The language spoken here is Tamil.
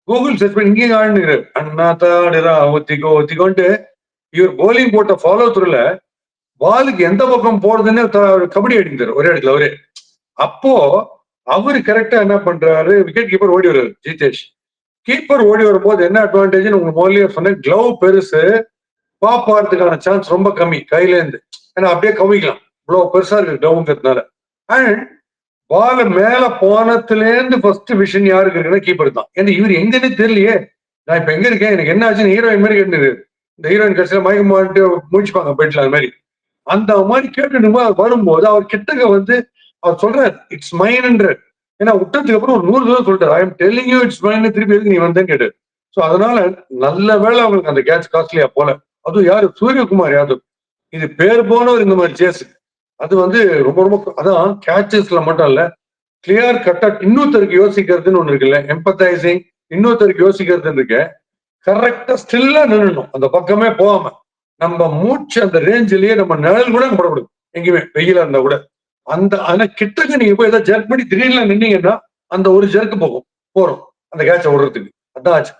கூகுள் சர்ச் பண்ணி இங்கேயும் ஆடுனுங்கிறாரு. அண்ணா தாடுறா ஒத்திக்கோ ஒத்திக்கோன்ட்டு இவர் போலிங் போட்ட ஃபாலோ த்ரூல பாலுக்கு எந்த பக்கம் போறதுன்னு கபடி அடிக்கிறார் ஒரே இடத்துல அவரே. அப்போ அவரு கரெக்டா என்ன பண்றாரு, விக்கெட் கீப்பர் ஓடி வருவாரு ஜிதேஷ். கீப்பர் ஓடி வரும்போது என்ன அட்வான்டேஜ் உங்களுக்கு முதல்லயே சொன்னேன், கிளவ் பெருசு, பாப் ஆறதுக்கான சான்ஸ் ரொம்ப கம்மி கையில இருந்து. ஏன்னா அப்படியே கவிக்கலாம், இவ்வளவு பெருசா இருக்கு கிளவுங்கிறதுனால. அண்ட் பால மேல போனத்துல இருந்து ஃபர்ஸ்ட் விஷன் யாருக்கு இருக்குன்னா கீப்பர் தான். ஏன்னா இவர் எங்கன்னு தெரியலையே, நான் இப்ப எங்க இருக்கேன், எனக்கு என்ன ஆச்சுன்னு ஹீரோயின் மாதிரி கேட்டு இந்த ஹீரோயின் கடைசியில மயக்கம் மாட்டு முடிச்சுப்பாங்க பெட்ல அது மாதிரி. அந்த மாதிரி கேட்டுட்டு வரும்போது அவர் கிட்டக்க வந்து அவர் சொல்றாரு இட்ஸ் மைன்ன்ற. ஏன்னா விட்டதுக்கு அப்புறம் ஒரு 100 தடவை சொல்லிட்டாரு I am telling you it's mine, திருப்பி எதுக்கு நீ வந்தேன்னு கேட்டாரு. சோ அதனால நல்ல வேளை அவங்களுக்கு அந்த கேட்ச் காஸ்ட்லியா போல. அதுவும் யாரு, சூரியகுமார் யாதவ். இது பேர் போனவர் இந்த மாதிரி சேஸ். அது வந்து ரொம்ப ரொம்ப அதான் கேட்சஸ்ல மட்டும் இல்ல, கிளியர் கட்டா இன்னொருத்தருக்கு யோசிக்கிறதுன்னு ஒண்ணு இருக்குல்ல, எம்பத்தைசிங், இன்னொருத்தருக்கு யோசிக்கிறதுன்னு இருக்கு. கரெக்டா ஸ்டில்லா நின்னுடணும், அந்த பக்கமே போகாம. நம்ம மூச்சு அந்த ரேஞ்சிலேயே நம்ம நிழல் கூட போடக்கூடாது எங்கேயுமே, வெயிலா இருந்தா கூட. அந்த ஆனா கிட்டக்க நீங்க போய் ஏதாவது ஜர்க் பண்ணி திடீர்னு நின்னீங்கன்னா அந்த ஒரு ஜர்க்கு போகும் போறோம் அந்த கேட்ச விடுறதுக்கு. அதான் ஆச்சு.